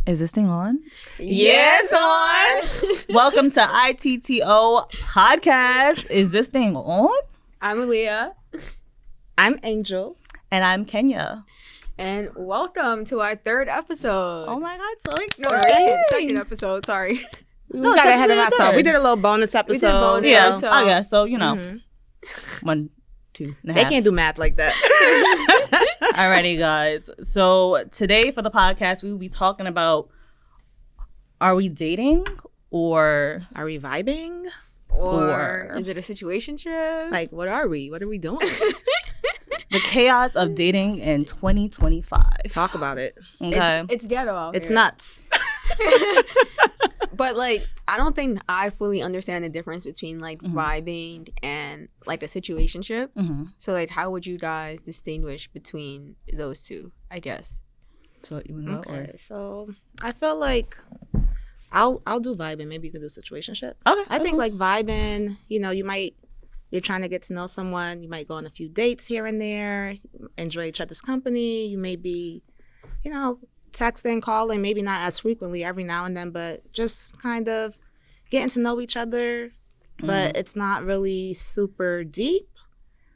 Is this thing on? Yes, on. Welcome to ITTO podcast. Is this thing on? I'm Aaliyah. I'm Angel. And I'm Kenya. And welcome to our third episode. Oh my God, so No, exciting. second episode, sorry. We got ahead of ourselves. We did a little bonus episode. We did a bonus Yeah, episode. oh yeah, so you know, 1, 2 and a They half. can't do math like that. Alrighty, guys. So today for the podcast, we will be talking about: are we dating or Are we vibing? Or is it a situationship? Like, what are we? What are we doing? the chaos of dating in 2025? Talk about it. Okay. It's ghetto out It's here. nuts. But like, I don't think I fully understand the difference between like vibing and like a situationship. Mm-hmm. So like, how would you guys distinguish between those two? I guess. So you know, Okay, so I feel like I'll do vibing. Maybe you can do situationship. Okay, I think like vibing, you know, you're trying to get to know someone. You might go on a few dates here and there, enjoy each other's company. You may be, you know, texting, calling, maybe not as frequently every now and then, but just kind of getting to know each other. But it's not really super deep.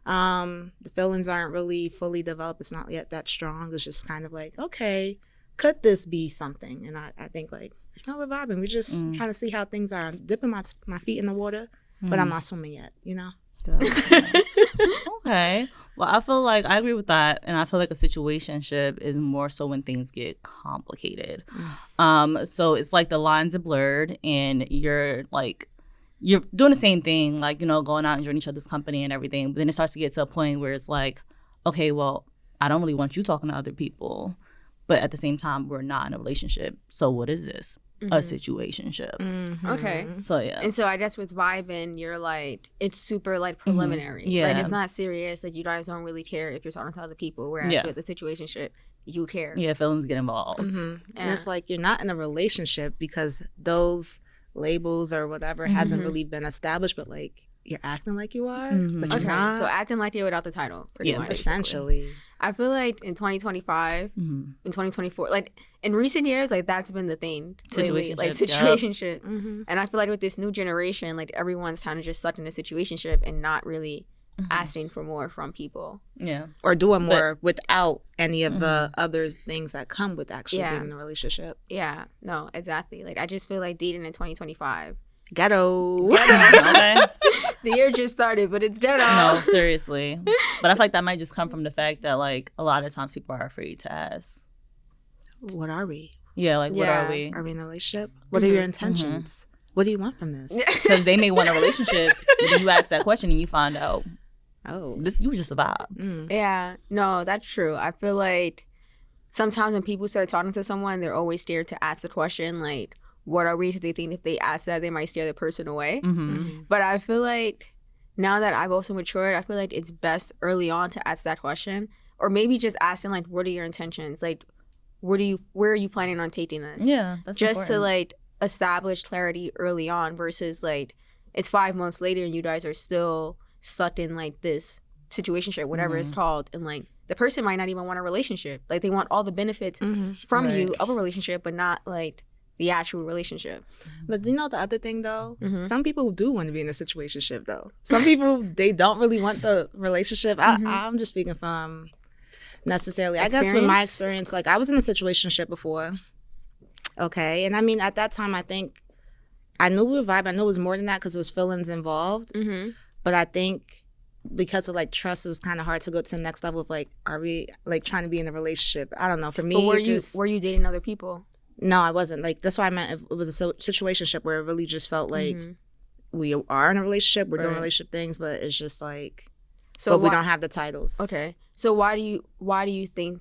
The feelings aren't really fully developed. It's not yet that strong. It's just kind of like, okay, could this be something? And I think like, no, we're vibing. We're just trying to see how things are. I'm dipping my feet in the water, but I'm not swimming yet, you know? Okay. Well, I feel like I agree with that, and I feel like a situationship is more so when things get complicated. So it's like the lines are blurred, and you're doing the same thing, like, you know, going out and enjoying each other's company and everything. But then it starts to get to a point where it's like, okay, well, I don't really want you talking to other people, but at the same time, we're not in a relationship. So what is this? A situationship. Okay. So yeah. And so I guess with vibing, you're like, it's super like preliminary. Yeah. Like it's not serious. Like you guys don't really care if you're talking to other people. Whereas with the situationship, you care. Yeah, feelings get involved. And it's like you're not in a relationship because those labels or whatever hasn't really been established, but like you're acting like you are, but you're Okay. not. So acting like you're without the title, pretty much. Essentially. I feel like in 2025, in 2024, like in recent years, like that's been the thing lately, like situationship. And I feel like with this new generation, like everyone's kind of just stuck in a situationship and not really asking for more from people. Yeah. Or doing more without any of the other things that come with actually being in a relationship. Yeah, no, exactly. Like I just feel like dating in 2025. Ghetto. Okay. The year just started, but it's ghetto. No, seriously. But I feel like that might just come from the fact that, like, a lot of times people are afraid to ask. What are we? Yeah, like, what are we? Are we in a relationship? What are your intentions? What do you want from this? Because they may want a relationship, but then you ask that question and you find out, you were just a vibe. Yeah, no, that's true. I feel like sometimes when people start talking to someone, they're always scared to ask the question, like, what are we? Because they think if they ask that, they might steer the person away. But I feel like now that I've also matured, I feel like it's best early on to ask that question, or maybe just asking like, what are your intentions? Like, where are you planning on taking this? Yeah, that's just important. to like establish clarity early on versus like it's 5 months later and you guys are still stuck in like this situationship, whatever it's called, and like the person might not even want a relationship. Like they want all the benefits from you of a relationship, but not like the actual relationship. But you know the other thing though? Some people do want to be in a situationship though. Some people, they don't really want the relationship. I'm just speaking from necessarily. I guess with my experience, like I was in a situationship before. Okay. And I mean, at that time, I think I knew we were vibe. I knew it was more than that because there was feelings involved. But I think because of like trust, it was kind of hard to go to the next level of like, are we like trying to be in a relationship? I don't know. For me, but were you dating other people? No, I wasn't. Like, that's why I meant it was a situationship where it really just felt like we are in a relationship, we're doing relationship things, but it's just like, but we don't have the titles. Okay. So why do you think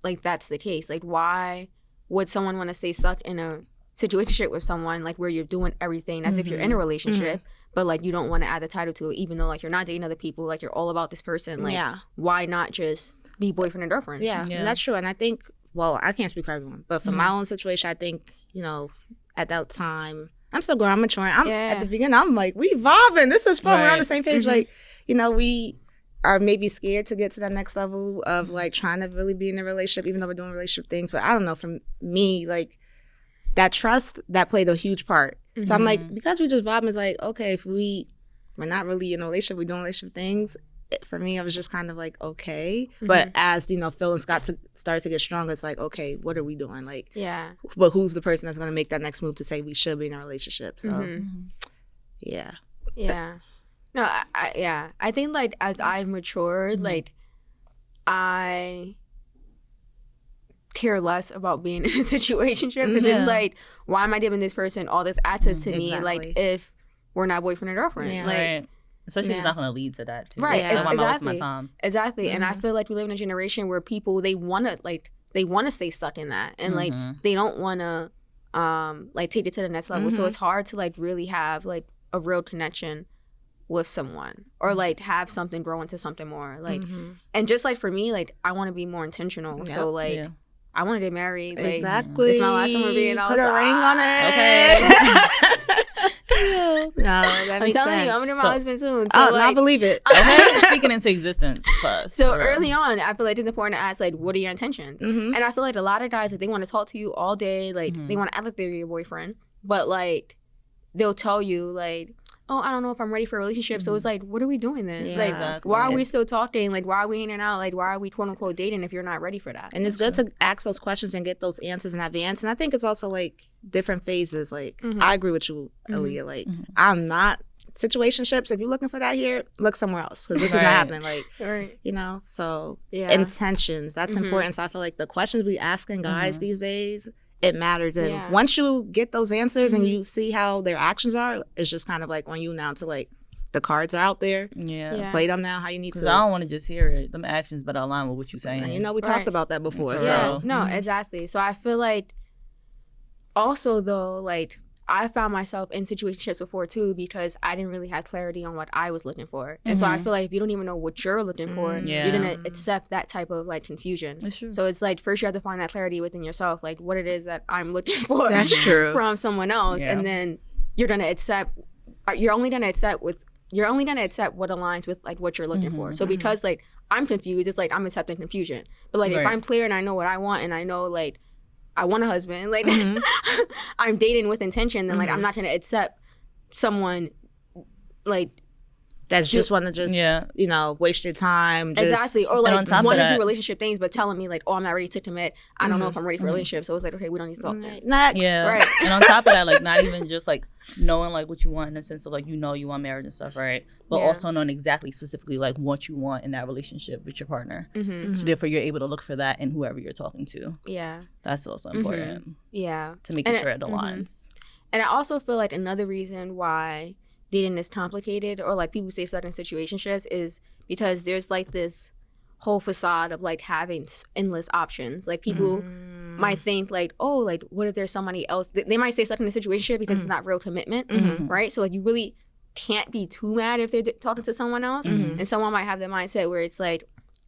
like that's the case? Like, why would someone want to stay stuck in a situationship with someone like where you're doing everything as if you're in a relationship, but like you don't want to add the title to it, even though like you're not dating other people, like you're all about this person. Like, why not just be boyfriend and girlfriend? Yeah, that's true. And I think, well, I can't speak for everyone, but for my own situation, I think, you know, at that time, I'm still growing, I'm maturing. At the beginning, I'm like, we vibing. This is fun. We're on the same page. Like, you know, we are maybe scared to get to that next level of like trying to really be in a relationship, even though we're doing relationship things. But I don't know, for me, like, that trust, that played a huge part. So I'm like, because we just vibe, it's like, okay, if we're not really in a relationship, we're doing relationship things. For me, I was just kind of like, okay. But as, you know, feelings started to get stronger, it's like, okay, what are we doing? Like, but who's the person that's going to make that next move to say we should be in a relationship? So, yeah. No, I think, like, as I've matured, like, I care less about being in a situationship because it's like, why am I giving this person all this access to me, like, if we're not boyfriend or girlfriend? Like, especially it's not going to lead to that too. Right. So I'm wasting my time. Exactly. And I feel like we live in a generation where people, they want to stay stuck in that, and like they don't want to like take it to the next level. So it's hard to like really have like a real connection with someone, or like have something grow into something more. Like, and just like for me, like I want to be more intentional. So like I want to get married. Like, exactly. This is my last summer being outside. Put a ring on it. Okay. No, that makes sense. I'm telling you, I'm gonna be my husband soon. So, Oh, like, I believe it. Okay. Speaking into existence first. So early on, I feel like it's important to ask, like, what are your intentions? And I feel like a lot of guys, like, they want to talk to you all day. Like, they want to act like they're your boyfriend. But, like, they'll tell you, like, oh, I don't know if I'm ready for a relationship. So it's like, what are we doing then? Yeah, like, exactly. why are we still talking? Like, why are we hanging out? Like, why are we quote unquote dating if you're not ready for that? And it's good to ask those questions and get those answers in advance. And I think it's also like different phases. Like, I agree with you, Aaliyah. Like, I'm not situationships. If you're looking for that here, look somewhere else, because this is not happening. Like, you know, so intentions, that's important. So I feel like the questions we asking guys these days, it matters. And once you get those answers and you see how their actions are, it's just kind of like on you now to like, the cards are out there. Play them now how you need to. Because I don't want to just hear it. Them actions better align with what you're saying. And you know, we talked about that before. No, exactly. So I feel like also though, like I found myself in situationships before too, because I didn't really have clarity on what I was looking for. And so I feel like if you don't even know what you're looking for, you're going to accept that type of like confusion. So it's like, first you have to find that clarity within yourself, like what it is that I'm looking for. That's true. From someone else. And then you're going to accept, you're only going to accept what aligns with like what you're looking for. So because like I'm confused, it's like I'm accepting confusion. But like if I'm clear and I know what I want, and I know like I want a husband, like I'm dating with intention, then like I'm not gonna accept someone like that's just want to just you know, waste your time. Exactly. Or like want to do relationship things, but telling me like, oh, I'm not ready to commit. I don't know if I'm ready for a relationship. So it's like, okay, we don't need to talk then. Next. Right. And on top of that, like not even just like knowing like what you want in the sense of like, you know, you want marriage and stuff, right? But also knowing exactly specifically like what you want in that relationship with your partner. So therefore you're able to look for that in whoever you're talking to. That's also important. To making sure it aligns. And I also feel like another reason why dating is complicated, or like people stay stuck in situationships, is because there's like this whole facade of like having endless options. Like people might think like, oh, like what if there's somebody else? They might stay stuck in a situationship because it's not real commitment, right? So like you really can't be too mad if they're talking to someone else. And someone might have the mindset where it's like,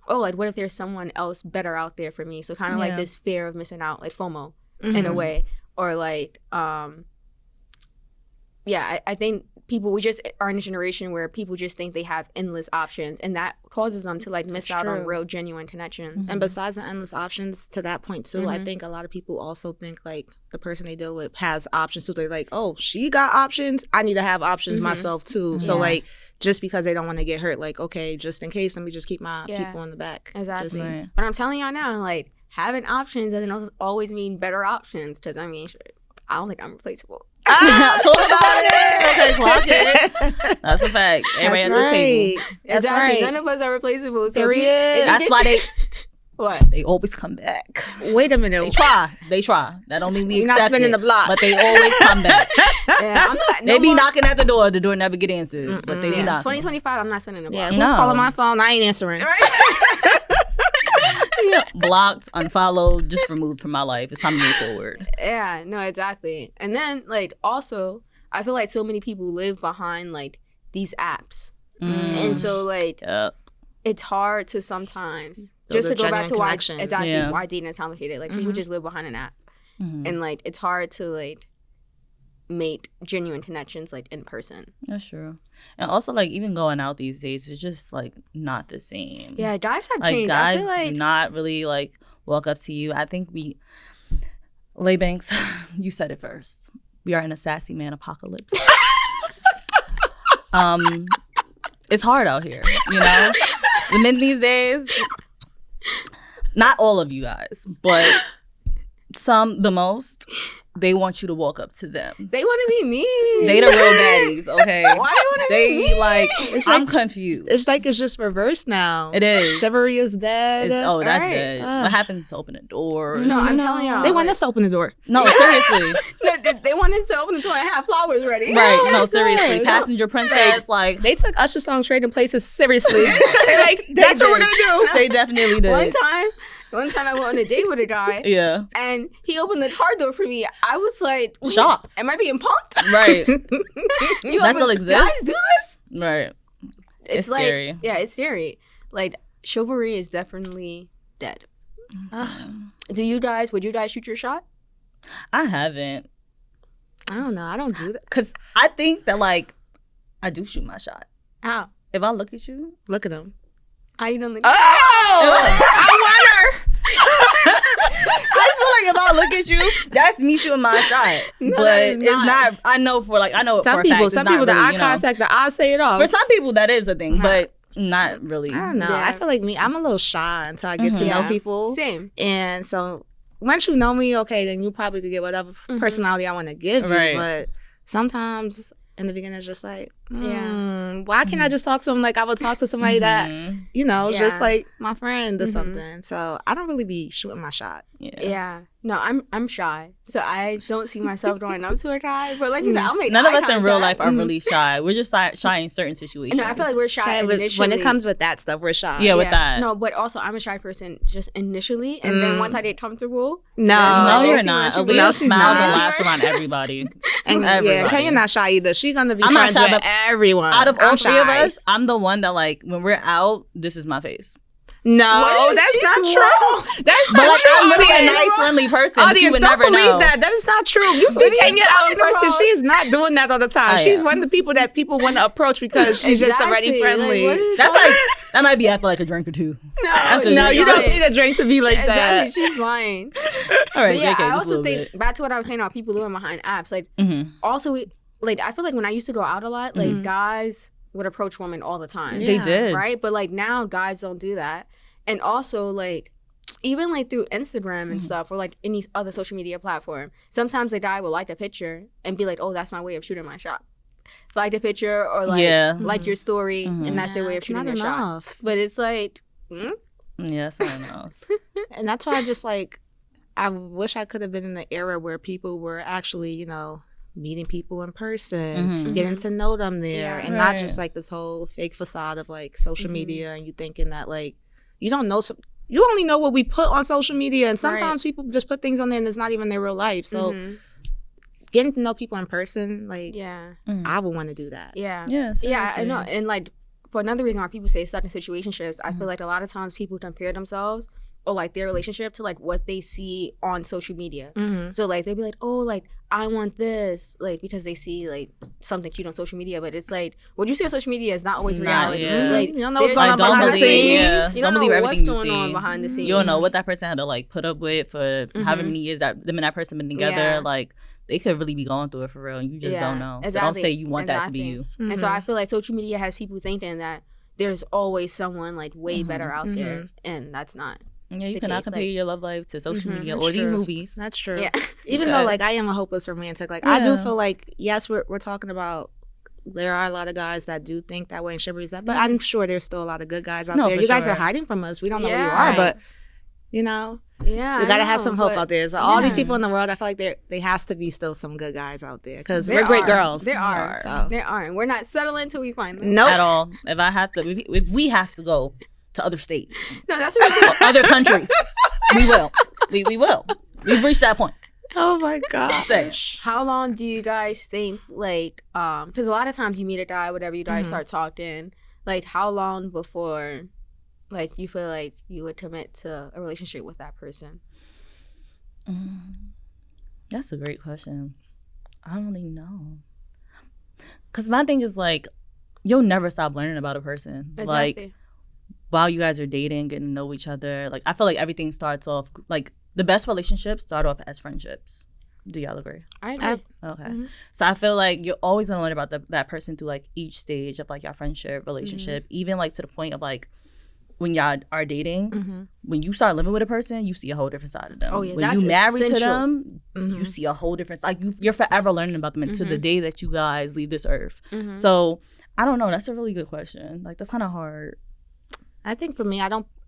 oh, like what if there's someone else better out there for me? So kind of like this fear of missing out, like FOMO in a way, or like I think people, we just are in a generation where people just think they have endless options, and that causes them to like miss out on real genuine connections. And besides the endless options, to that point too, I think a lot of people also think like the person they deal with has options, so they're like, oh, she got options, I need to have options myself too. So like, just because they don't want to get hurt, like, okay, just in case, let me just keep my people in the back. Exactly. But I'm telling y'all now, like having options doesn't always mean better options, because I mean, I don't think I'm replaceable. Talk about it. Okay, clock it. That's a fact. Everybody at this table. That's right. None of us are replaceable. So that's why they what? They always come back. Wait a minute. They try. That don't mean we not accept spinning it, the block. but they always come back. I'm not, they be knocking at the door never get answered. But they be knocking. 2025, I'm not spinning the block. Who's calling my phone? I ain't answering. Blocked, unfollowed, just removed from my life. It's time to move forward. Yeah, no, exactly. And then like also, I feel like so many people live behind like these apps, and so like it's hard to sometimes just to go back to why why dating is complicated. Like people just live behind an app, and like it's hard to like make genuine connections like in person. That's true. And also like even going out these days is just like not the same. Yeah, guys have like changed. Guys I feel like do not really like walk up to you. I think Lay Banks, you said it first. We are in a sassy man apocalypse. It's hard out here, you know? The men these days, not all of you guys, but some, the most, they want you to walk up to them. They want to be me. They the real baddies, okay? Why they want to be me? Like, I'm like, confused. It's like it's just reversed now. It is. Chivalry is dead. That's Right. dead. What happened to open the door? No, I'm telling y'all. They want us to open the door. No, seriously. They want us to open the door and have flowers ready. Right, no, seriously. good. Passenger princess, like, They took Usher song Trading Places seriously. They're like, that's what we're going to do. they definitely did. One time I went on a date with a guy. Yeah. And he opened the car door for me. I was like, wait, Shocked. am I being punked? Right. You That still exists? Guys do this? Right. It's like, scary. Yeah, it's scary. Like, chivalry is definitely dead. Would you guys shoot your shot? I haven't. I don't know. I don't do that. Because I think that, like, I do shoot my shot. How? If I look at you. Look at them. How you don't look? Oh! I want her. I feel like if I look at you, that's me shooting my shot. No, but that is it's not. not. I know for a Some fact people, it's the not really, eye you know. contact, the eyes say it all. For some people, that is a thing, but not really. I don't know. Yeah. I feel like I'm a little shy until I get to know Yeah. people. Same. And so once you know me, okay, then you probably could get whatever personality I want to give Right. you. But sometimes in the beginning, it's just like, Yeah. why can't I just talk to him like I would talk to somebody that, you know, just Yeah. like my friend or something. So I don't really be shooting my shot. Yeah. No, I'm shy. So I don't see myself going up to a guy. But like you said, I'll make None of eye us in real contact. life are really shy. We're just shy in certain situations. No, I feel like we're shy initially. When it comes with that stuff, we're shy. Yeah, with that. No, but also I'm a shy person just initially. And then once I get comfortable. No, No, you're see not. what you Aaliyah No, she's smiles not. and laughs around everybody. And Everybody. Kenya's not shy either. She's gonna be I'm not friends shy, with but everyone. Out of all I'm three of shy. us, I'm the one that, like, when we're out, this is my face. No, What is that's she not wrong? true. That's But, not like, true. I'm really a audience. nice, friendly person, but you Audience, would don't never believe know. that. That is not true. You see What are you Kenya out in talking person. about? She is not doing that all the time. Oh, She's yeah. one of the people that people want to approach because she's just already Exactly. Like, friendly. what is That's like, that might be after like a drink or two. After no, she's you don't lying. need a drink to be like that. Exactly. She's lying. All right, But yeah, JK, I just a also little think bit. back to what I was saying about people living behind apps. Like, Mhm. also, like, I feel like when I used to go out a lot, like, guys would approach women all the time. They Yeah. did. Right? But, like, now guys don't do that. And also, like, even, like, through Instagram and stuff or, like, any other social media platform, sometimes a guy will like a picture and be like, oh, that's my way of shooting my shot. Like a picture or, like, Yeah. like your story, and that's their way of It's shooting not their shot. enough. But it's like, Yeah, that's not enough. And that's why I just like, I wish I could have been in the era where people were actually, you know, meeting people in person, getting to know them there, Yeah. and not Right. just like this whole fake facade of like social media and you thinking that like, you don't know, you only know what we put on social media. And sometimes people just put things on there and it's not even their real life. So getting to know people in person, like, yeah. I would want to do that. Yeah. Yeah, Yeah, I know. seriously. And like for another reason why people say stuck in situationships, I feel like a lot of times people compare themselves or like their relationship to like what they see on social media. So like they'll be like, oh, like I want this, like because they see like something cute on social media, but it's like what you see on social media is not always Not, reality. yeah. Like You don't know what's there's- going on Like, don't behind the believe, scenes. yeah. You Don't don't believe know what's everything you going see. on behind the scenes. You don't know what that person had to like put up with for however many years that them and that person been together. Yeah. Like they could really be going through it for real, and you just Yeah, don't know. So exactly. don't say you want that to be you. And so I feel like social media has people thinking that there's always someone like way better out there, and that's not. Yeah, you the cannot case, compare like- your love life to social media That's or these true. movies. That's true. Yeah. Even Yeah. though like I am a hopeless romantic, like I do Yeah. feel like yes, we're talking about there are a lot of guys that do think that way and chivalry's that, but I'm sure there's still a lot of good guys out No, there. for You guys sure. are hiding from us. We don't know where you Yeah. are, but you know, Yeah, we I gotta have know, some hope but out there. So all these yeah. people in the world, I feel like there has to be still some good guys out there because There we're great are. girls. There are. So There are. And we're not settling until we find them. nope. At all. If I have to, if we have to go to other states, No, that's what other countries, we will. We will. We've reached that point. Oh my gosh. Say. How long do you guys think, like, because a lot of times you meet a guy, whatever, you guys start talking, like, how long before, like, you feel like you would commit to a relationship with that person? That's a great question. I don't really know. Because my thing is, like, you'll never stop learning about a person. Like, while you guys are dating, getting to know each other, like, I feel like everything starts off, like, the best relationships start off as friendships. Do y'all agree? I agree. Okay. So I feel like you're always gonna learn about that person through like each stage of like your friendship, relationship, even like to the point of like when y'all are dating, when you start living with a person, you see a whole different side of them. Oh, yeah, when that's you married essential. to them, you see a whole different, like you're forever learning about them until the day that you guys leave this earth. So I don't know. That's a really good question. Like that's kind of hard. I think for me,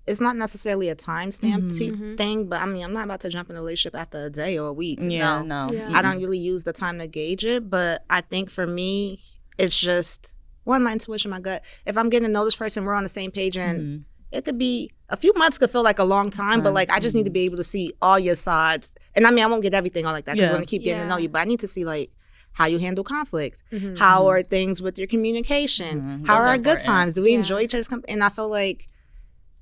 it's not necessarily a timestamp thing, but I mean, I'm not about to jump in a relationship after a day or a week. Yeah, no. no. I don't really use the time to gauge it, but I think for me, it's just, one, my intuition, my gut. If I'm getting to know this person, we're on the same page, and it could be, a few months could feel like a long time, but like I just need to be able to see all your sides. And I mean, I won't get everything all like that because we're going to keep getting to know you, but I need to see like how you handle conflict. How are things with your communication? How are our good times? Do we enjoy each other's company? And I feel like,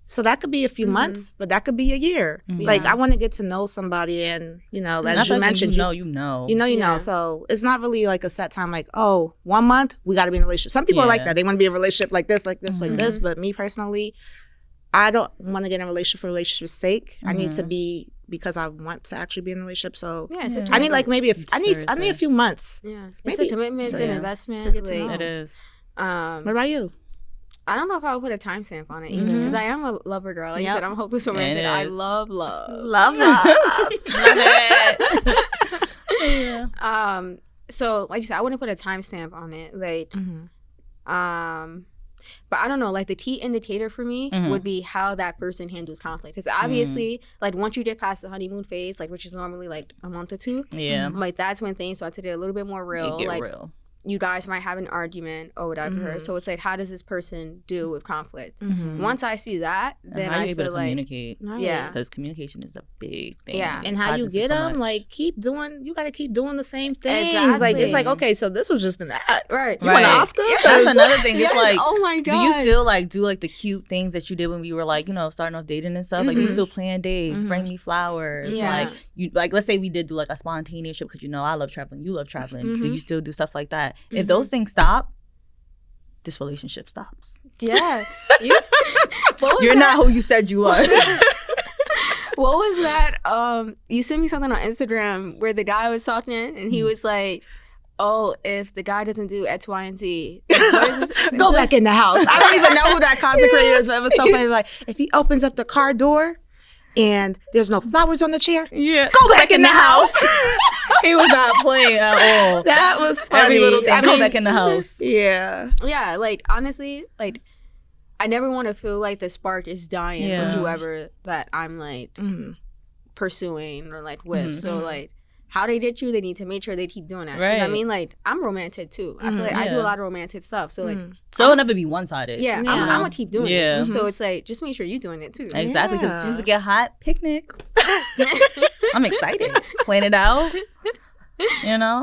so that could be a few months, but that could be a year. Like I want to get to know somebody, and as you mentioned, you know. So it's not really like a set time. Like 1 month we got to be in a relationship. Some people are like that. They want to be in a relationship like this, like this, like this. But me personally, I don't want to get in a relationship for relationship's sake. I need to be because I want to actually be in a relationship. So I need like maybe I need a few months. Yeah, maybe. It's a commitment, it's an investment. To get to know. It is. What about you? I don't know if I would put a timestamp on it either, because I am a lover girl. Like you said, I'm hopeless romantic. I love love. Love it. So like you said, I wouldn't put a timestamp on it. Like, but I don't know. Like the key indicator for me would be how that person handles conflict. Because obviously, like once you get past the honeymoon phase, like which is normally like a month or two, like that's when things start to get a little bit more real. Get like real. You guys might have an argument or whatever. So it's like, how does this person deal with conflict? Once I see that, then I feel like communicate. Yeah, because communication is a big thing. Yeah, and how you get them, like you got to keep doing the same things. Exactly. Like it's like, okay, so this was just an act, right? You want an Oscar? That's another thing. It's Yes. like, oh my god, do you still like do like the cute things that you did when we were like, starting off dating and stuff? Like you still plan dates, bring me flowers. Yeah. Like you like, let's say we did do like a spontaneous trip because I love traveling, you love traveling. Do you still do stuff like that? If those things stop, this relationship stops. Yeah, You're not who you said you was. What was that? You sent me something on Instagram where the guy was talking and he was like, "Oh, if the guy doesn't do X, Y, and Z, what is this? Go back in the house." I don't even know who that content creator is, but it was so funny. Like if he opens up the car door and there's no flowers on the chair, go back in the house. He was not playing at all. That was funny. Every little thing. Go back in the house. Yeah. Yeah, like honestly, like I never want to feel like the spark is dying with whoever that I'm like pursuing or like with. So like how they did you, they need to make sure they keep doing that. Right. I mean, like I'm romantic too. I feel like I do a lot of romantic stuff. So like, so it'll never be one sided. yeah, I'm gonna keep doing Yeah. it. So it's like just make sure you're doing it too. Exactly, because as soon as it get hot, picnic. I'm excited. Plan it out.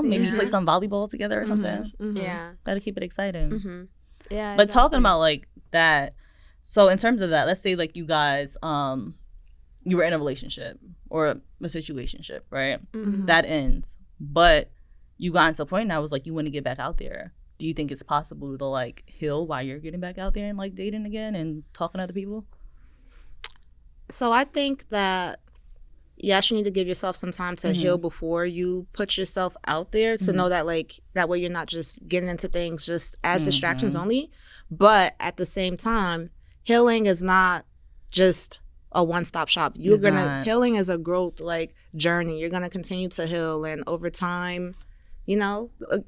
Maybe play some volleyball together or something. Yeah, Gotta keep it exciting. yeah. But talking about like that, so in terms of that, let's say like you guys, you were in a relationship or a situationship, right? That ends, but you got to a point now was like you want to get back out there. Do you think it's possible to like heal while you're getting back out there and like dating again and talking to other people? So I think that yes, you need to give yourself some time to heal before you put yourself out there to know that like that way you're not just getting into things just as distractions only. But at the same time, healing is not just a one-stop shop. Healing is a growth like journey. You're gonna continue to heal, and over time,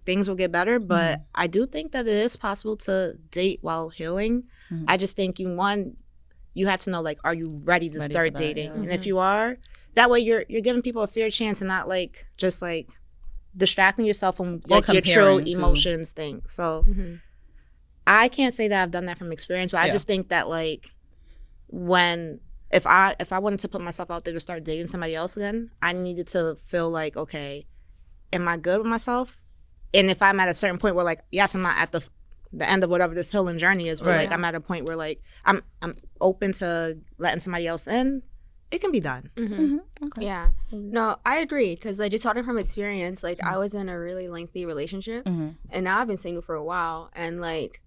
things will get better. But I do think that it is possible to date while healing. I just think you have to know like, are you ready to start dating? And if you are, that way you're giving people a fair chance and not like just like distracting yourself from like your true emotions thing. So I can't say that I've done that from experience, but I just think that like if I wanted to put myself out there to start dating somebody else again, I needed to feel like, okay, am I good with myself? And if I'm at a certain point where like, yes, I'm not at the end of whatever this healing journey is, where like I'm at a point where like I'm open to letting somebody else in, it can be done. Okay. Yeah. No, I agree. Because like just talking from experience, like I was in a really lengthy relationship and now I've been single for a while. And like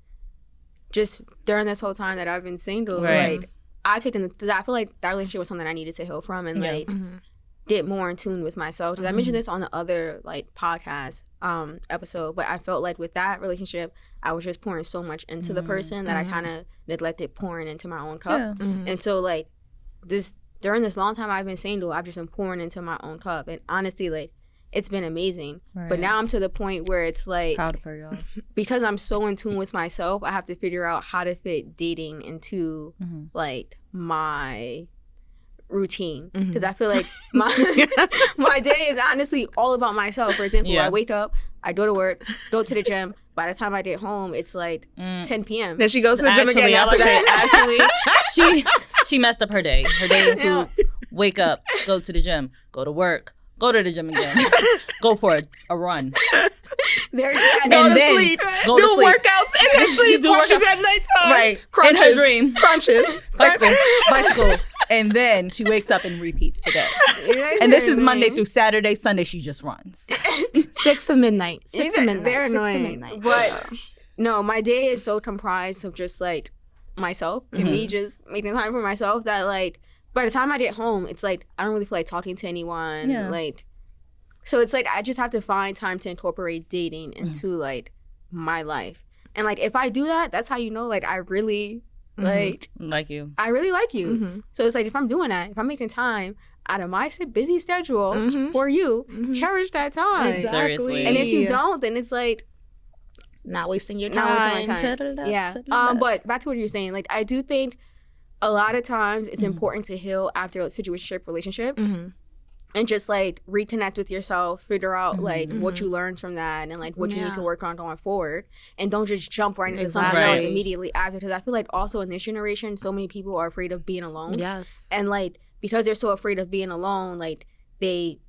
just during this whole time that I've been single, like I've taken, because I feel like that relationship was something I needed to heal from. And like get more in tune with myself. Because I mentioned this on the other like podcast episode, but I felt like with that relationship, I was just pouring so much into the person that I kind of neglected pouring into my own cup. And so like during this long time I've been single, I've just been pouring into my own cup, and honestly, like, it's been amazing. Right. But now I'm to the point where it's like, proud of her, y'all. Because I'm so in tune with myself, I have to figure out how to fit dating into like my routine, because I feel like my day is honestly all about myself. For example, I wake up, I go to work, go to the gym. By the time I get home, it's like 10 p.m. Then she goes to the gym again after that. Actually, she messed up her day. Her day includes wake up, go to the gym, go to work, go to the gym again, go for a run. Go to sleep, do workouts, and then sleep while she's at nighttime. Right. Crunches. In her dream. Crunches. Bicycle. And then she wakes up and repeats the day. And this is Monday through Saturday. Sunday, she just runs. 6 to midnight. 6 to midnight. They're 6 annoying. to midnight. But no, my day is so comprised of just like myself and me just making time for myself that like by the time I get home, it's like I don't really feel like talking to anyone. Yeah. Like, so it's like I just have to find time to incorporate dating into like my life. And like if I do that, that's how you know like I really like you. I really like you. So it's like if I'm doing that, if I'm making time out of my busy schedule for you, cherish that time. Exactly. Seriously. And if you don't, then it's like not wasting your time. Yeah. But back to what you're saying, like I do think a lot of times it's important to heal after a situationship relationship. And just like reconnect with yourself, figure out like what you learned from that and like what you need to work on going forward. And don't just jump right into something else immediately after. Because I feel like also in this generation, so many people are afraid of being alone. Yes. And like because they're so afraid of being alone, like they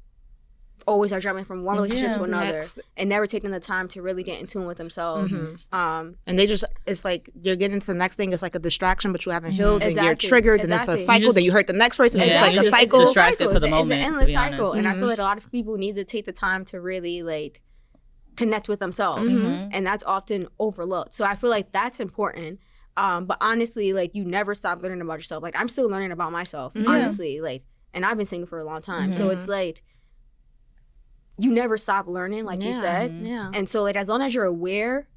always are jumping from one relationship to another and never taking the time to really get in tune with themselves. And they just, it's like you're getting to the next thing, it's like a distraction, but you haven't healed and you're triggered and it's a cycle, then you hurt the next person. It's like a cycle. It's distracted for the moment, it's an endless cycle. And I feel like a lot of people need to take the time to really like connect with themselves. And that's often overlooked. So I feel like that's important. But honestly, like you never stop learning about yourself. Like I'm still learning about myself, honestly. Like, and I've been single for a long time. So it's like, you never stop learning, like you said. Yeah. And so, like, as long as you're aware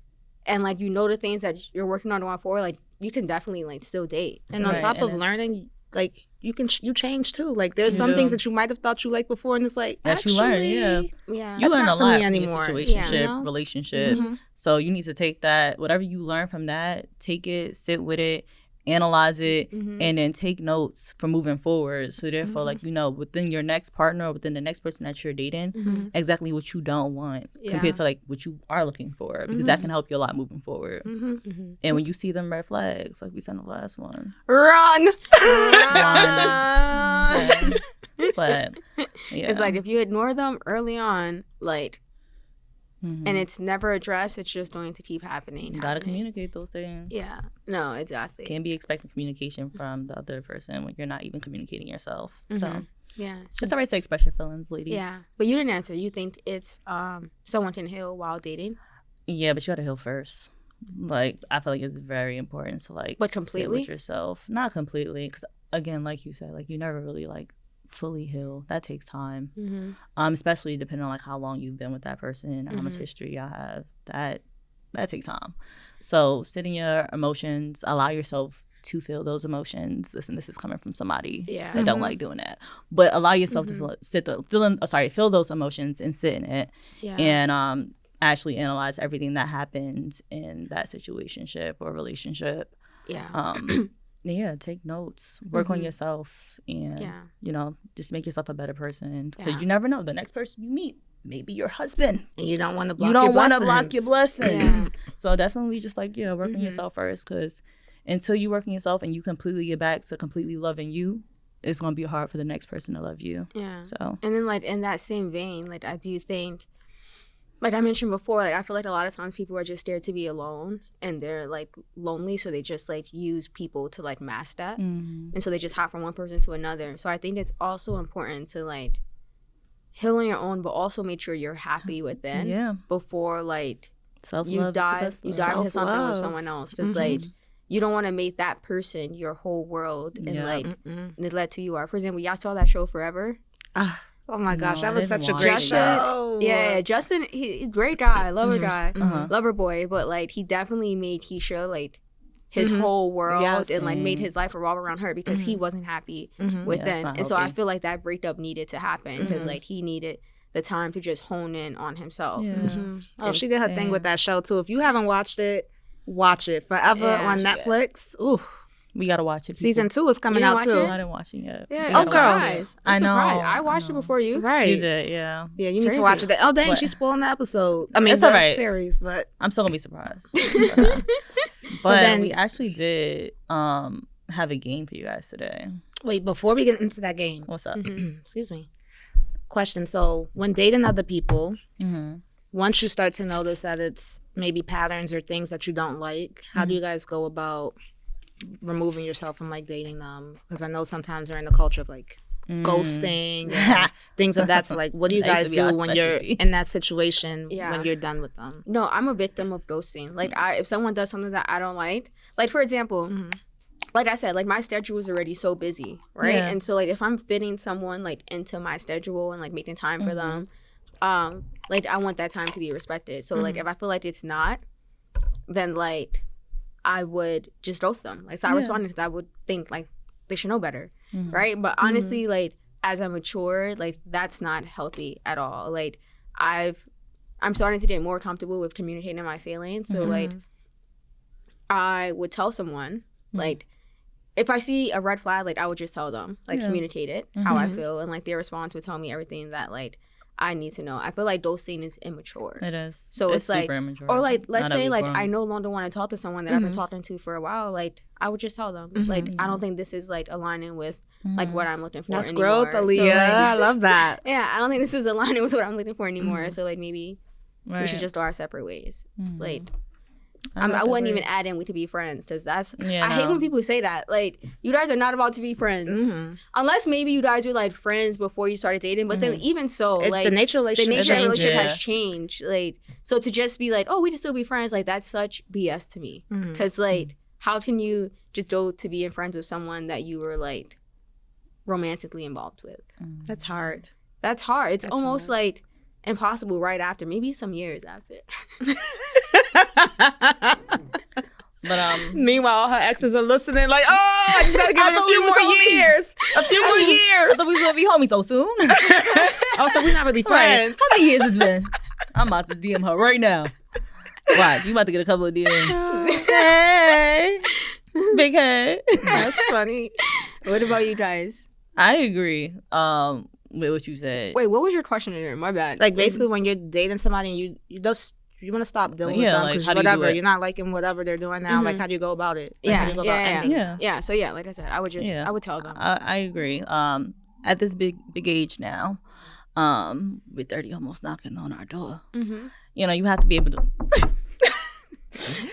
and, like, you know the things that you're working on going forward, like, you can definitely, like, still date. And on top of learning, like, you change, too. Like, there's some things that you might have thought you liked before, and it's like, that actually, you learn, you learn a lot in your anymore. situationship, relationship. So you need to take that, whatever you learn from that, take it, sit with it, analyze it, and then take notes for moving forward. So therefore, like, you know, within your next partner or within the next person that you're dating, exactly what you don't want compared to like what you are looking for, because that can help you a lot moving forward. And when you see them red flags, like we said in the last one, run. But it's like if you ignore them early on, like, and it's never addressed, it's just going to keep happening. You gotta communicate those things. Yeah. No, exactly. Can't be expecting communication from the other person when you're not even communicating yourself. So yeah, it's all right to express your feelings, ladies. Yeah, but you didn't answer. You think it's someone can heal while dating? Yeah, but you gotta heal first. Like, I feel like it's very important to like, but completely sit with yourself. Not completely, because again, like you said, like you never really like fully heal. That takes time. Especially depending on like how long you've been with that person and how much history y'all have. That takes time. So sit in your emotions, allow yourself to feel those emotions. Listen, this is coming from somebody that don't like doing that. But allow yourself to feel those emotions and sit in it. And actually analyze everything that happened in that situationship or relationship. Take notes, work on yourself, and you know, just make yourself a better person, because you never know, the next person you meet may be your husband, and you don't want to block your blessings. So definitely just like work on yourself first, because until you work on yourself and you completely get back to completely loving you, it's going to be hard for the next person to love you. So, and then like in that same vein, like I do think, like I mentioned before, like I feel like a lot of times people are just scared to be alone and they're like lonely, so they just like use people to like mask that. And so they just hop from one person to another. So I think it's also important to like heal on your own, but also make sure you're happy within before like you dive into something with someone else. Just like you don't want to make that person your whole world and like neglect who you are. For example, y'all saw that show Forever? Oh my gosh, No, that I was didn't such a watch great it. show. Yeah, Justin, he's a great guy, lover guy, Uh-huh. lover boy, but like he definitely made Keisha like his whole world Yes. and like made his life revolve around her because he wasn't happy within. not And so I healthy. feel like that breakup needed to happen because like he needed the time to just hone in on himself. Yeah. Oh, she did her thing with that show too. If you haven't watched it, watch it. Forever Yeah, on she Netflix. Ooh, We gotta watch it. season 2 is coming You out didn't too. watch I didn't watch it yet. Yeah, We I'm gotta girl. watch it. surprised. I'm surprised. I I watched it know. before you. Right. You did, yeah. Yeah, you need Crazy. to watch it. Oh dang, But- she's spoiling the episode. I mean, It's the alright. series, but I'm still gonna be surprised. But then- we actually did have a game for you guys today. wait, before we get into that game, What's up? excuse me. Question. So when dating other people, once you start to notice that it's maybe patterns or things that you don't like, how do you guys go about removing yourself from like dating them? Because I know sometimes they're in the culture of like ghosting and things of that. So like, what do you That used guys to be our do when you're specialty. in that situation Yeah. when you're done with them? No, I'm a victim of ghosting. Like, if someone does something that I don't like for example, like I said, like my schedule is already so busy, right? Yeah. And so like if I'm fitting someone like into my schedule and like making time for them, like I want that time to be respected. So like if I feel like it's not, then like I would just ghost them. Like stop responding because I would think like they should know better, right? But honestly, like as I mature, like that's not healthy at all. Like I'm starting to get more comfortable with communicating my feelings. So like I would tell someone like if I see a red flag, like I would just tell them, like communicate it how I feel, and like their response would tell me everything that like I need to know. I feel like ghosting is immature. It is. So it's like, super immature. or like let's Not say every like grown. I no longer want to talk to someone that I've been talking to for a while. Like I would just tell them, like I don't think this is like aligning with like what I'm looking for. That's anymore. growth, So, Aaliyah. like, I love that. yeah, I don't think this is aligning with what I'm looking for anymore. So like maybe Right. we should just go our separate ways. Like I I wouldn't even add in we could be friends because that's Yeah, I hate no. when people say that. Like you guys are not about to be friends unless maybe you guys were like friends before you started dating. But then even so, like The nature of the relationship nature of the relationship changes. has changed. Like so to just be like, oh, we can still be friends. Like that's such BS to me. Because like how can you just go to being friends with someone that you were like romantically involved with? That's hard. That's hard. It's almost like impossible right after. Maybe some years after. But Meanwhile, her exes are listening like, oh, I just gotta give I it a thought few we was more homies. years. A few more I years. thought we was gonna be homies so soon. Also, we're not really Right. friends. How many years it's been? I'm about to DM her right now. Watch, you about to get a couple of DMs. Hey, big head. That's funny. What about you guys? I agree. With what you said. Wait, what was your question again? My bad. Like basically, when you're dating somebody and you want to stop dealing with Yeah, them like, because how do you do whatever it? you're not liking whatever they're doing now. Like, how do you go about it? Like, how do you go about ending? Yeah. So yeah, like I said, I would just I would tell them. I agree. At this big age now, with 30 almost knocking on our door, you know, you have to be able to.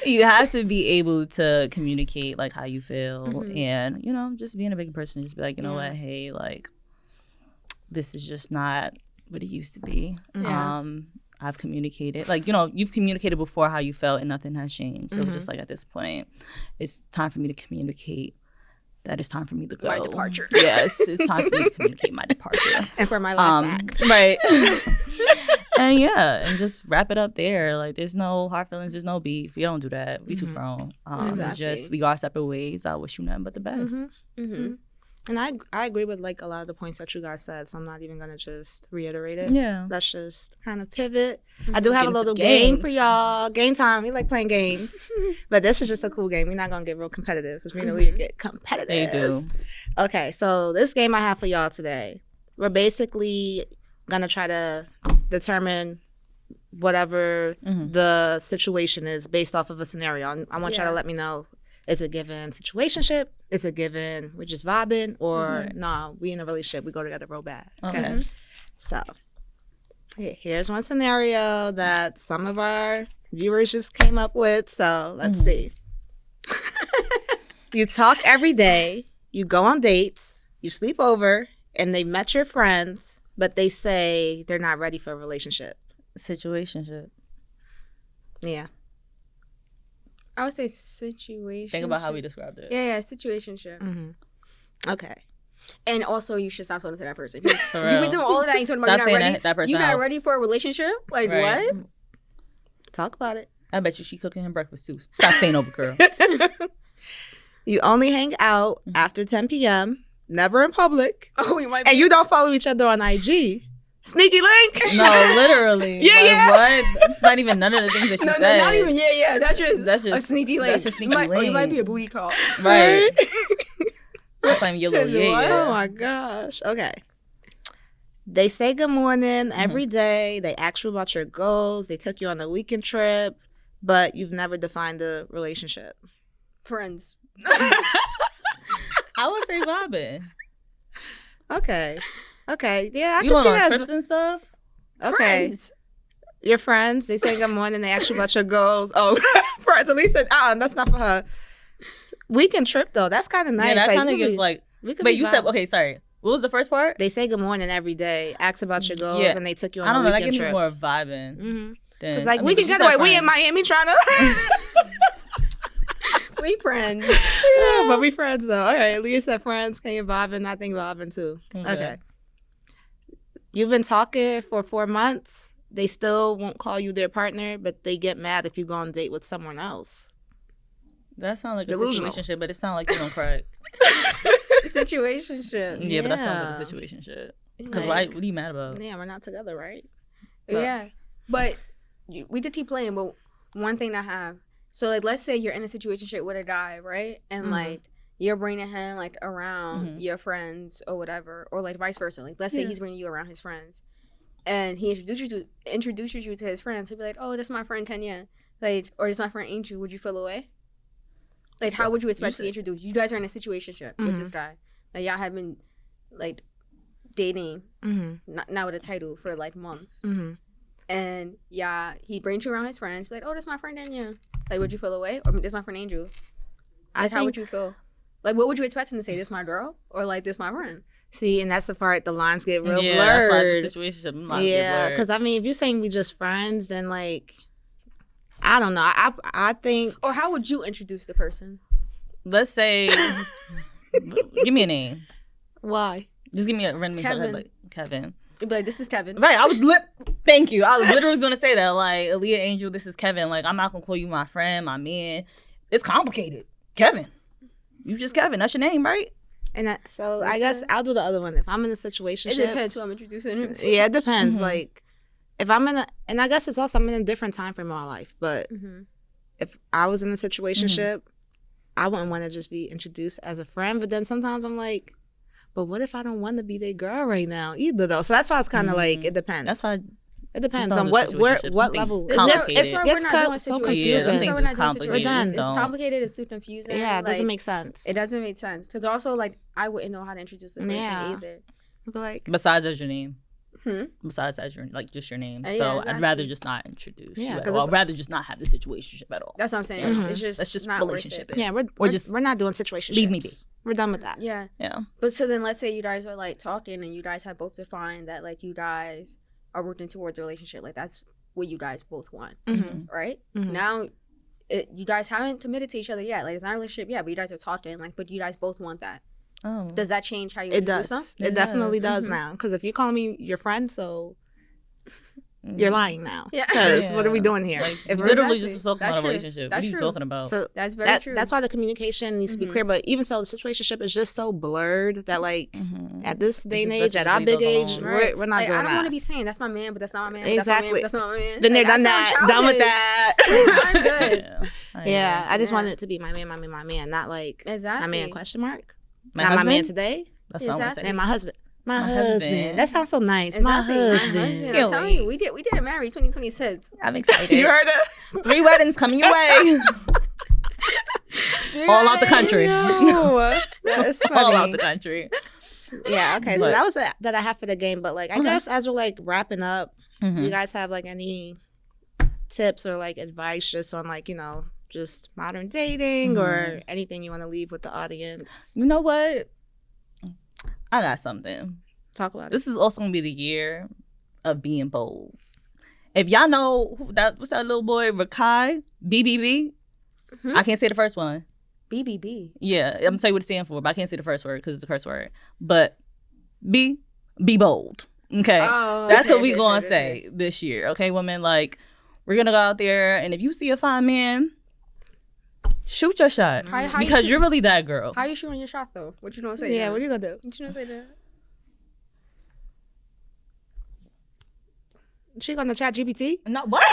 You have to be able to communicate like how you feel, and you know, just being a big person, just be like, you know what, hey, like, this is just not what it used to be. I've communicated, like, you know, you've communicated before how you felt, and nothing has changed. So just like at this point, it's time for me to communicate that it's time for me to go. My departure. Yes, it's time for me to communicate my departure. And for my last act. Right. And yeah, and just wrap it up there. Like, there's no hard feelings, there's no beef. We don't do that. We too grown. It's just we go our separate ways. I wish you nothing but the best. And I agree with like a lot of the points that you guys said, so I'm not even gonna just reiterate it. Yeah. Let's just kind of pivot. I do have Get a into little game for games. y'all. Game time. We like playing games, but this is just a cool game. We're not gonna get real competitive because me and Aaliyah get competitive. They do. Okay, so this game I have for y'all today, we're basically gonna try to determine whatever the situation is based off of a scenario. I want y'all to let me know, is it given situationship? Is it given we're just vibing? Or nah, we in a relationship, we go together real bad. Okay. So here's one scenario that some of our viewers just came up with. So let's see. You talk every day, you go on dates, you sleep over, and they met your friends, but they say they're not ready for a relationship. Situationship. Yeah. I would say situation. Think about how we described it. Yeah, situationship. Okay. And also, you should stop talking to that person. For You've real. been doing all of that. You talking Stop about you're saying not ready. that person You're not else. ready for a relationship. Like Right. what? Talk about it. I bet you she cooking him breakfast too. Stop saying over, girl. You only hang out after 10 p.m., never in public, Oh, you might. and you don't follow each other on IG. Sneaky link. No, literally. Yeah, like, yeah. What? It's not even none of the things that you No, said. not even. Yeah. That's just a sneaky link. That's just sneaky Or it might link. be a booty call. Right. That's like your little What? Oh yeah. my gosh. Okay. They say good morning every day. They ask you about your goals. They took you on a weekend trip, but you've never defined a relationship. Friends. I would say vibing. Okay. Okay. Yeah, I You can going see on that. trips and stuff? Okay. Friends. Your friends, they say good morning. They ask you about your goals. Oh, friends. At least that's not for her. Weekend trip though. That's kind of nice. Yeah, that Like, kind we of could gives be- like. we could Wait, be you said vibing. okay. Sorry. What was the first part? They say good morning every day. Ask about your goals, Yeah. and they took you on I don't a know. That weekend gives me trip. more vibing. Mm-hmm. Than, It's like I we mean, can you get said away. We in friends. Miami trying to. We friends. Yeah, but we friends though. All right, Aaliyah said friends. Can you vibing? I think vibing too. Okay. You've been talking for 4 months. They still won't call you their partner, but they get mad if you go on a date with someone else. That sounds like Delusional. a situationship, but it sounds like you don't crack. Situationship. Yeah, but that sounds Yeah. like a situationship. Because Like, what are you mad about? Yeah, we're not together, right? Yeah, but we did keep playing. But one thing I have, so like, let's say you're in a situationship with a guy, right? And Mhm. like you're bringing him like around Mhm. your friends or whatever, or like vice versa. Like, let's say Yeah. he's bringing you around his friends, and he introduces you to his friends. He'll be like, "Oh, that's my friend Tanya," like, or "This is my friend Angel." Would you feel away? Like, how would you expect to be introduced? You guys are in a situationship with this guy. Like, y'all have been like dating, Mm-hmm. not with a title, for like months. Mm-hmm. And yeah, he brings you around his friends. Be like, "Oh, that's my friend Daniel." Like, would you feel away? Or this my friend Angel? Like, how would you feel? Like, what would you expect him to say? This my girl, or like this my friend? See, and that's the part the lines get real Yeah, blurred. that's why it's a situationship. Yeah, because I mean, if you're saying we just friends, then like, I don't know. I think Or how would you introduce the person? let's say, give me a name. why. Just give me a random Kevin. name. Like Kevin. You'd be like, "This is Kevin." Right. Thank you. I was literally gonna say that. Like, Aaliyah, Angel, this is Kevin. Like, I'm not gonna call you my friend, my man. It's complicated. Kevin. You just Kevin. That's your name, right? And so I What's guess that? I'll do the other one. If I'm in a situation, It depends who I'm introducing him to. yeah, it depends. Mhm. Like, if I'm in and I guess it's also I'm in a different time frame of my life. But Mm-hmm. if I was in a situationship, I wouldn't want to just be introduced as a friend. But then sometimes I'm like, but what if I don't want to be their girl right now either though? So that's why it's kind of like it depends. That's why. It depends Just on don't do what situationships. what Some level. things It gets, complicated. it gets so confusing. some things is We're complicated. done. It's Don't. complicated. It's too confusing. Yeah, it doesn't like, make sense. It doesn't make sense because also like I wouldn't know how to introduce the person Yeah. either. But like, Besides as your name. Hmm? Besides as your like just your name. Yeah, So exactly. I'd rather just not introduce Yeah, you. 'cause Or I'd it's- rather just not have the situationship at all. That's what I'm saying. Mhm. It's just Let's just not relationship worth it. yeah, Or we're not doing situations. leave me be. We're done with that. Yeah, Yeah. but so then let's say you guys are like talking and you guys have both defined that like you guys are working towards a relationship. Like that's what you guys both want, Mm-hmm. right? Mhm. Now, you guys haven't committed to each other yet. Like it's not a relationship yet, but you guys are talking. Like, but you guys both want that. Oh. Does that change how you It introduce does. them? It definitely Yes. does Mhm. now. Because if you're calling me your friend, so you're lying now. Yeah. Because what are we doing here? Like, If you we're- literally Exactly. just was talking That's about a true. relationship. That's what are you true. talking about? so That's very true. that's why the communication needs to be Mhm. clear. But even so, the situationship is just so blurred that like Mhm. at this day and just age, best at to our leave big those age, alone. Right. we're not Like, doing I don't want that. to be saying that's my man, but that's not my man. Exactly. That's not my man. Been there, Like, done that that, sounds done with childish. that. I'm good. Yeah, I just Yeah. want it to be my man, not like Exactly. my man question mark. My not husband? my man today, That's what I want to Exactly. say. and my husband. My My husband. husband. That sounds so nice. Exactly. My husband. I'm Can't telling wait. you, we did marry 2026. I'm excited. You heard it? 3 weddings coming your way. All out the country. No, that's funny. All out the country. Yeah. Okay. So But- that was it that I have for the game. But like, I Okay. guess as we're like wrapping up, Mhm. you guys have like any tips or like advice just on like just modern dating or Mhm. anything you want to leave with the audience? You know what? I got something. Talk about it. This is also gonna be the year of being bold. If y'all know what's that little boy, Rakai, BBB? Mhm. I can't say the first one. BBB. Yeah, I'm gonna tell you what it stands for, but I can't say the first word because it's a curse word. But be bold. Okay, that's what we gonna say this year. Okay, women, like we're gonna go out there, and if you see a fine man, shoot your shot because you're really that girl. How you shooting your shot though? What you gonna say? Yeah, what you gonna do? What you gonna say that? She gonna chat GPT? No, what?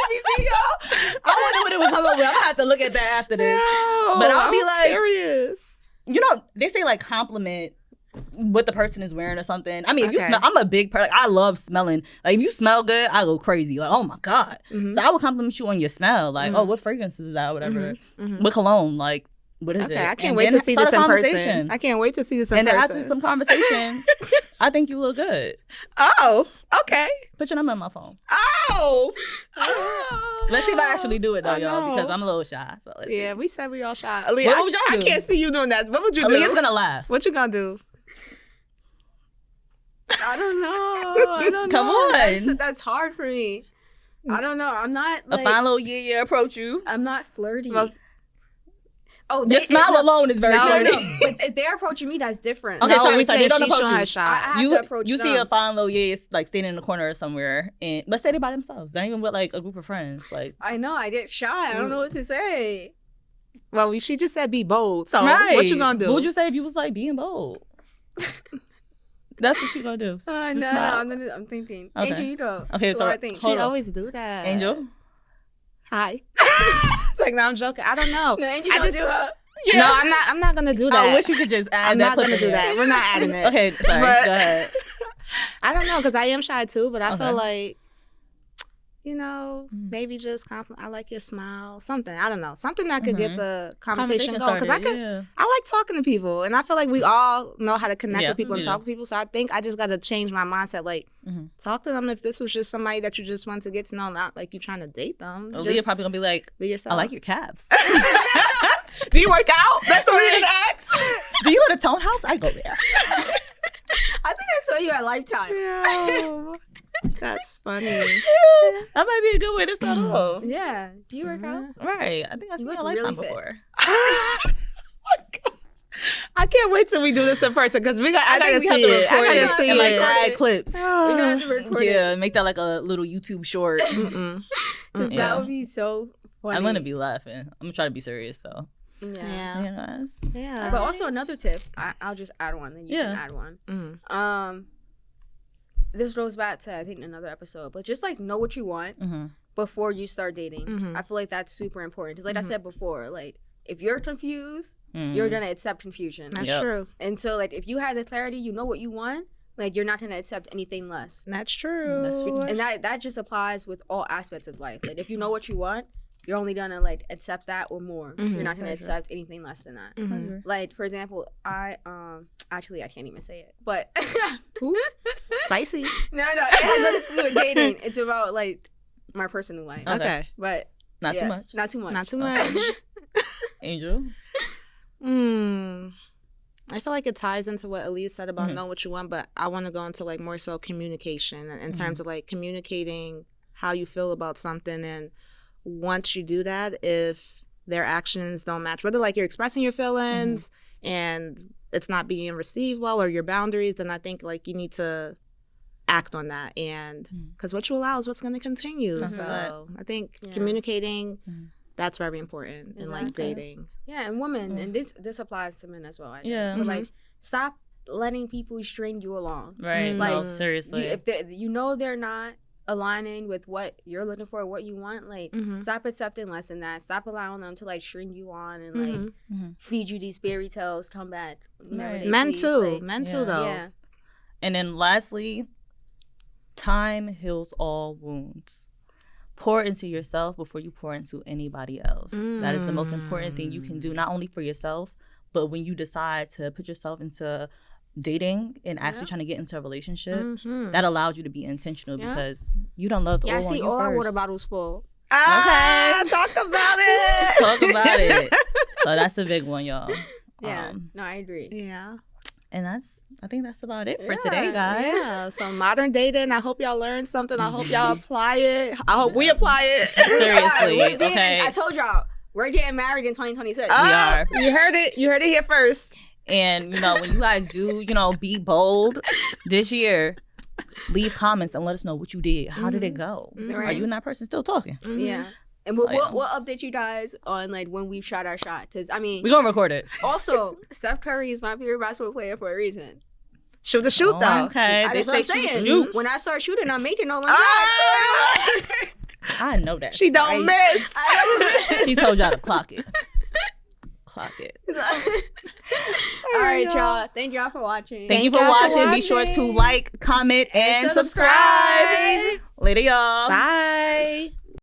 I wonder what it would come up with. I'm gonna have to look at that after this. No, but I'll be like, serious. You know, they say like compliment what the person is wearing or something. I mean, if you Okay. smell, I'm a big person. Like, I love smelling. Like if you smell good, I go crazy. Like, oh my God. Mhm. So I would compliment you on your smell. Like, oh, what fragrance is that? Whatever. What cologne? Like, what is it? Okay, I can't And wait then to see start this a in person. conversation. I can't wait to see this in And then person. after some conversation, I think you look good. Oh, okay. Put your number on my phone. Oh. Let's see if I actually do it though, I y'all, know. because I'm a little shy. So let's Yeah, see. we said we all shy. Aaliyah, What would y'all I do? can't see you doing that. What would you do? Aaliyah's gonna laugh. What you gonna do? I don't know. I don't Come know. on. That's hard for me. I don't know. I'm not A like fine little yeah approach you. I'm not flirty. Well, Your smile alone is very No, flirty. No, but if they're approaching me, that's different. Okay, no, sorry, we sorry, say they don't she's approach showing you. her shot. I have You to approach you see them. a fine little like standing in the corner somewhere, and let's say they by themselves, not even with like a group of friends. Like, I know. I get shy. I don't know what to say. Well, she just said be bold. So right. what you gonna do? What would you say if you was like being bold? That's what she gonna do. Just No, smile. I'm thinking. Okay. Angel, you know. Okay, so I think. She hold on. always do that. Angel. Hi. It's like, no, I'm joking. I don't know. No, Angel I don't just- do her. Yeah. No, I'm not gonna do that. I wish you could just add I'm that not clip gonna in do there. that. We're not adding it. Okay, sorry. But- Go ahead. I don't know, because I am shy too, but I Okay. feel like, you know, maybe just compliment. I like your smile. Something. I don't know. Something that could get the conversation going. Because yeah. I like talking to people, and I feel like we all know how to connect Yeah, with people and we talk do. with people. So I think I just got to change my mindset. Like, talk to them if this was just somebody that you just want to get to know, not like you trying to date them. Aaliyah Just probably gonna be like, be yourself. I like your calves. Do you work out? That's what we ask. Do you go to Tone House? I go there. I think I saw you at Lifetime. Yo, that's funny. That might be a good way to start off. Yeah. Do you work out? Right. I think I've seen look your lifetime really fit. before. I can't wait till we do this in person because I gotta think we have see to it. I record gotta it see and like it. add clips. We don't have to record Yeah, it. make that like a little YouTube short. Mm-mm. 'Cause Yeah. that would be so funny. I'm gonna be laughing. I'm gonna try to be serious though. Yeah. Yeah. Guys. Yeah. But also another tip. I'll just add one, then you can add one. Mm. This goes back to I think another episode, but just like know what you want before you start dating. Mhm. I feel like that's super important because, like I said before, like if you're confused, you're gonna accept confusion. That's Yep. true. And so, like if you have the clarity, you know what you want. Like you're not gonna accept anything less. That's true. That's true. And that just applies with all aspects of life. Like if you know what you want, you're only gonna like accept that or more. You're not gonna accept anything less than that. Mhm. Like for example, I actually I can't even say it, but Ooh, spicy. no, it has nothing to do with dating. It's about like my personal life. Okay. Okay. But Not yeah, too much. Not too much. Not too much. Angel. I feel like it ties into what Aaliyah said about know what you want, but I want to go into like more so communication in terms of like communicating how you feel about something. And once you do that, if their actions don't match, whether like you're expressing your feelings and it's not being received well or your boundaries, then I think like you need to act on that. And because what you allow is what's going to continue. That's So right. I think Yeah. communicating, that's very important in like Exactly. dating. Yeah, and women, and this applies to men as well. I guess. Yeah. But like, stop letting people string you along. Right. No, Like, seriously. If they're not aligning with what you're looking for, what you want, like stop accepting less than that. Stop allowing them to like string you on and like feed you these fairy tales. Come back. Never Right. they Men please, too. like, Men too, yeah. though. Yeah. And then lastly, time heals all wounds. Pour into yourself before you pour into anybody else. That is the most important thing you can do, not only for yourself, but when you decide to put yourself into dating and actually trying to get into a relationship, that allows you to be intentional because you don't love the Yeah, I oil on see you all our first. water bottles full. Ah, talk about it. Talk about it. So that's a big one, y'all. Yeah. No, I agree. Yeah. And I think that's about it for today, guys. Yeah, so modern dating. I hope y'all learned something. I hope y'all apply it. I hope we apply it. Seriously, okay. I told y'all, we're getting married in 2026. We are. You heard it. You heard it here first. And, when you guys do, be bold this year, leave comments and let us know what you did. How did it go? Right. Are you and that person still talking? Yeah. And we'll update you guys on like when we've shot our shot. Because I mean, we're gonna record it. Also, Steph Curry is my favorite basketball player for a reason. Shoot the shoot though. Okay, That's what I'm saying. Shoot. When I start shooting, I'm making all them shots. I know that. She don't miss. She told y'all to clock it. Clock it. All right, y'all. Thank y'all for watching. Thank you for watching. Be sure to like, comment, and subscribe. Later, y'all. Bye.